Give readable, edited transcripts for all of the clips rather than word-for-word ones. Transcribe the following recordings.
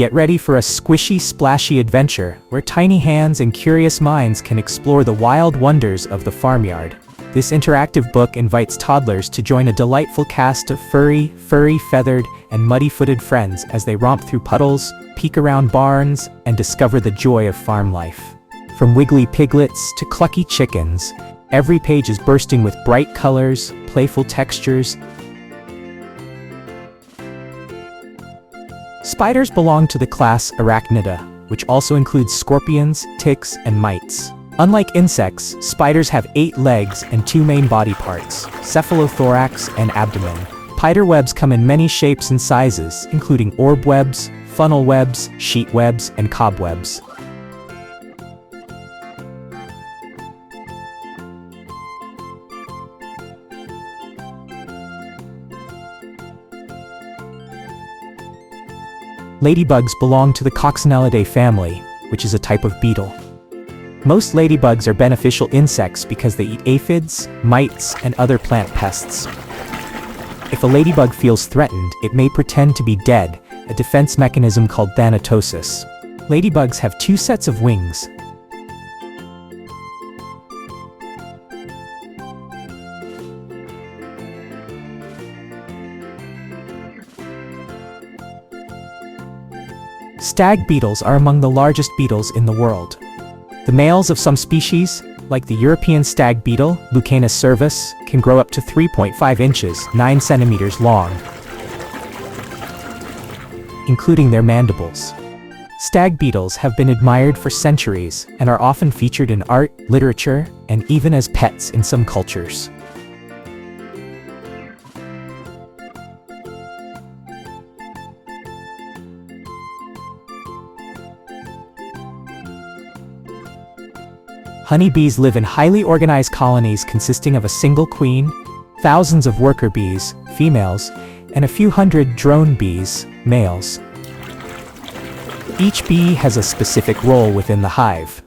Get ready for a squishy, splashy adventure where tiny hands and curious minds can explore the wild wonders of the farmyard. This interactive book invites toddlers to join a delightful cast of furry, feathered, and muddy-footed friends as they romp through puddles, peek around barns, and discover the joy of farm life. From wiggly piglets to clucky chickens, every page is bursting with bright colors, playful textures. Spiders belong to the class Arachnida, which also includes scorpions, ticks, and mites. Unlike insects, spiders have 8 legs and 2 main body parts, cephalothorax and abdomen. Spider webs come in many shapes and sizes, including orb webs, funnel webs, sheet webs, and cobwebs. Ladybugs belong to the Coccinellidae family, which is a type of beetle. Most ladybugs are beneficial insects because they eat aphids, mites, and other plant pests. If a ladybug feels threatened, it may pretend to be dead, a defense mechanism called thanatosis. Ladybugs have 2 sets of wings. Stag beetles are among the largest beetles in the world. The males of some species, like the European stag beetle, Lucanus cervus, can grow up to 3.5 inches, 9 centimeters long, including their mandibles. Stag beetles have been admired for centuries and are often featured in art, literature, and even as pets in some cultures. Honeybees live in highly organized colonies consisting of a single queen, thousands of worker bees, females, and a few hundred drone bees, males. Each bee has a specific role within the hive.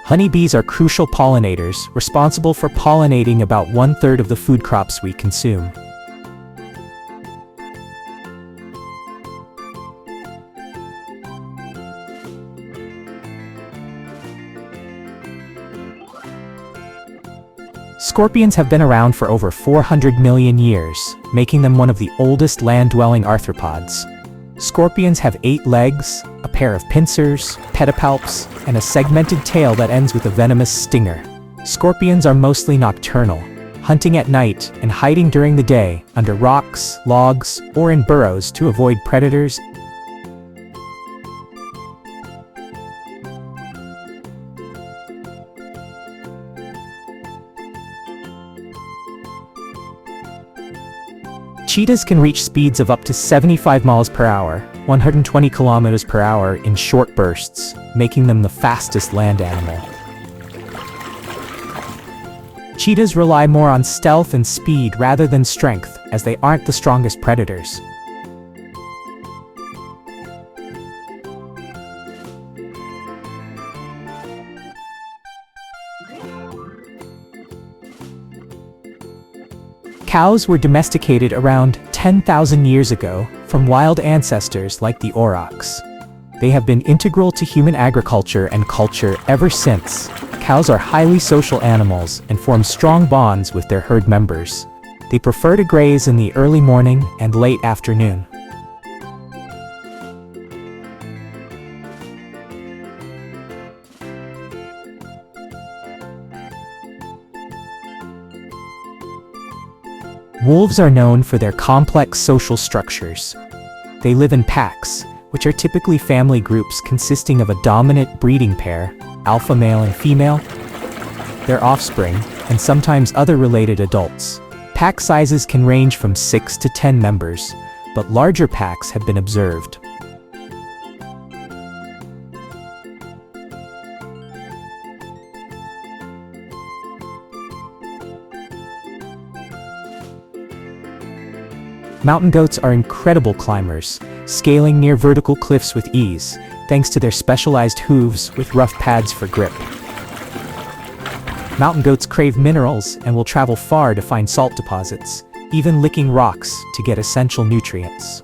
Honeybees are crucial pollinators, responsible for pollinating about 1/3 of the food crops we consume. Scorpions have been around for over 400 million years, making them one of the oldest land-dwelling arthropods. Scorpions have 8 legs, a pair of pincers, pedipalps, and a segmented tail that ends with a venomous stinger. Scorpions are mostly nocturnal, hunting at night and hiding during the day under rocks, logs, or in burrows to avoid predators. Cheetahs can reach speeds of up to 75 miles per hour, 120 kilometers per hour in short bursts, making them the fastest land animal. Cheetahs rely more on stealth and speed rather than strength, as they aren't the strongest predators. Cows were domesticated around 10,000 years ago from wild ancestors like the aurochs. They have been integral to human agriculture and culture ever since. Cows are highly social animals and form strong bonds with their herd members. They prefer to graze in the early morning and late afternoon. Wolves are known for their complex social structures. They live in packs, which are typically family groups consisting of a dominant breeding pair, alpha male and female, their offspring, and sometimes other related adults. Pack sizes can range from 6 to 10 members, but larger packs have been observed. Mountain goats are incredible climbers, scaling near vertical cliffs with ease, thanks to their specialized hooves with rough pads for grip. Mountain goats crave minerals and will travel far to find salt deposits, even licking rocks to get essential nutrients.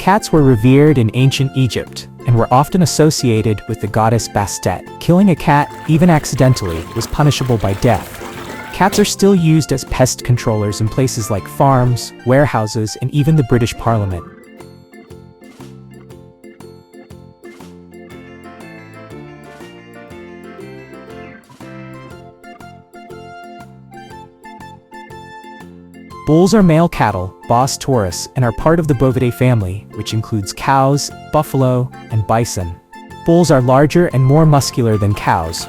Cats were revered in ancient Egypt and were often associated with the goddess Bastet. Killing a cat, even accidentally, was punishable by death. Cats are still used as pest controllers in places like farms, warehouses, and even the British Parliament. Bulls are male cattle, Bos taurus, and are part of the Bovidae family, which includes cows, buffalo, and bison. Bulls are larger and more muscular than cows,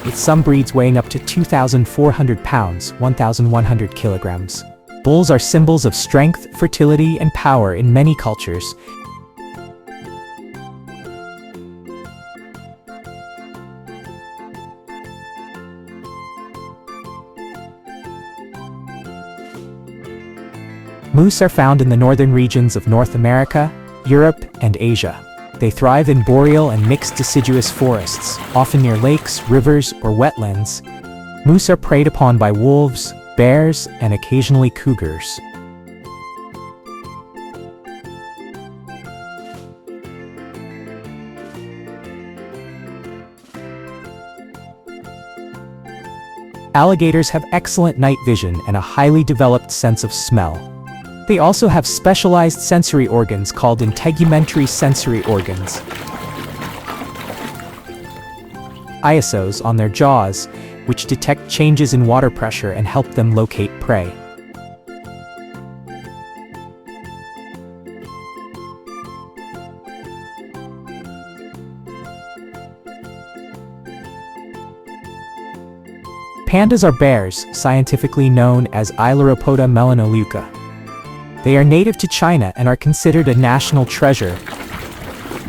with some breeds weighing up to 2,400 pounds, 1,100 kilograms. Bulls are symbols of strength, fertility, and power in many cultures. Moose are found in the northern regions of North America, Europe, and Asia. They thrive in boreal and mixed deciduous forests, often near lakes, rivers, or wetlands. Moose are preyed upon by wolves, bears, and occasionally cougars. Alligators have excellent night vision and a highly developed sense of smell. They also have specialized sensory organs called integumentary sensory organs, iosos, on their jaws, which detect changes in water pressure and help them locate prey. Pandas are bears, scientifically known as Ailuropoda melanoleuca. They are native to China and are considered a national treasure.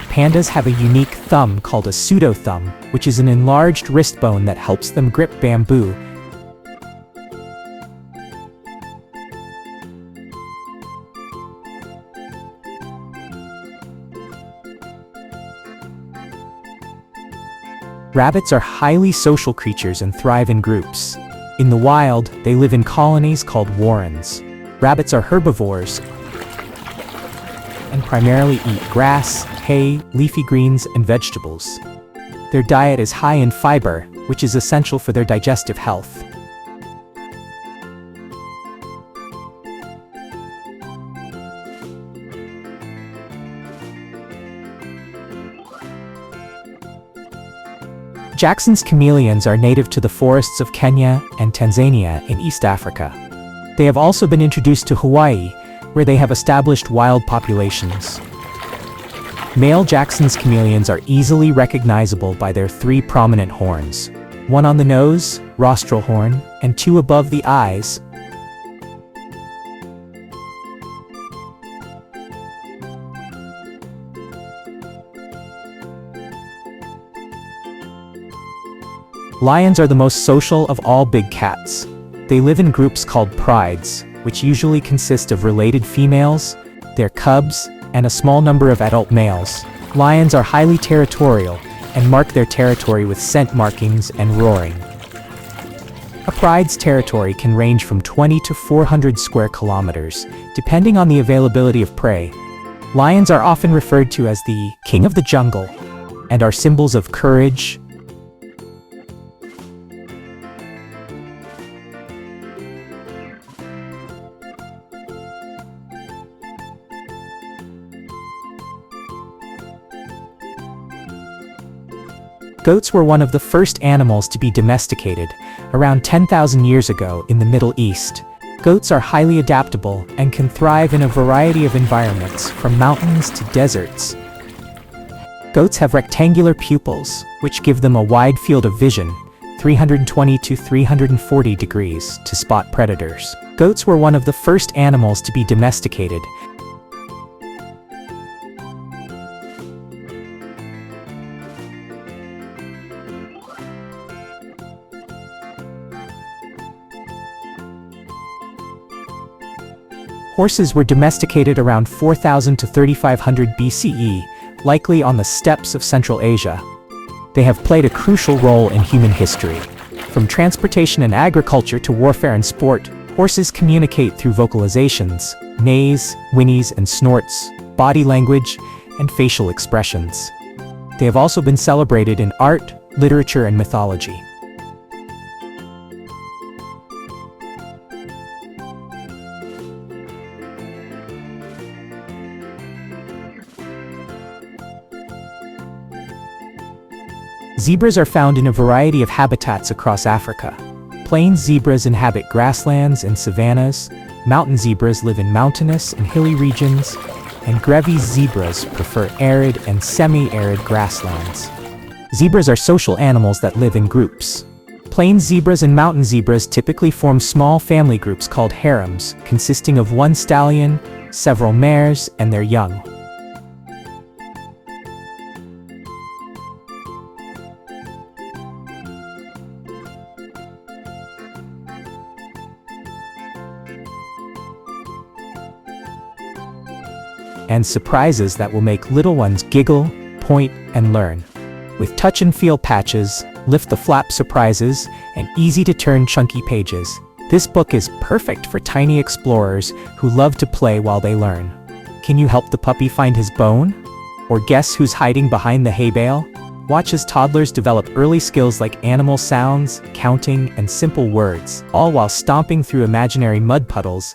Pandas have a unique thumb called a pseudo-thumb, which is an enlarged wrist bone that helps them grip bamboo. Rabbits are highly social creatures and thrive in groups. In the wild, they live in colonies called warrens. Rabbits are herbivores and primarily eat grass, hay, leafy greens, and vegetables. Their diet is high in fiber, which is essential for their digestive health. Jackson's chameleons are native to the forests of Kenya and Tanzania in East Africa. They have also been introduced to Hawaii, where they have established wild populations. Male Jackson's chameleons are easily recognizable by their 3 prominent horns, one on the nose, rostral horn, and 2 above the eyes. Lions are the most social of all big cats. They live in groups called prides, which usually consist of related females, their cubs, and a small number of adult males. Lions are highly territorial and mark their territory with scent markings and roaring. A pride's territory can range from 20 to 400 square kilometers, depending on the availability of prey. Lions are often referred to as the king of the jungle and are symbols of courage, Goats were one of the first animals to be domesticated, around 10,000 years ago in the Middle East. Goats are highly adaptable and can thrive in a variety of environments, from mountains to deserts. Goats have rectangular pupils, which give them a wide field of vision, 320 to 340 degrees, to spot predators. Goats were one of the first animals to be domesticated. Horses were domesticated around 4000 to 3500 BCE, likely on the steppes of Central Asia. They have played a crucial role in human history. From transportation and agriculture to warfare and sport, Horses communicate through vocalizations, neighs, whinnies, and snorts, body language, and facial expressions. They have also been celebrated in art, literature, and mythology. Zebras are found in a variety of habitats across Africa. Plains zebras inhabit grasslands and savannas, mountain zebras live in mountainous and hilly regions, and Grevy's zebras prefer arid and semi-arid grasslands. Zebras are social animals that live in groups. Plains zebras and mountain zebras typically form small family groups called harems, consisting of one stallion, several mares, and their young. And surprises that will make little ones giggle, point, and learn. With touch and feel patches, lift the flap surprises, and easy-to-turn chunky pages, this book is perfect for tiny explorers who love to play while they learn. Can you help the puppy find his bone? Or guess who's hiding behind the hay bale? Watch as toddlers develop early skills like animal sounds, counting, and simple words, all while stomping through imaginary mud puddles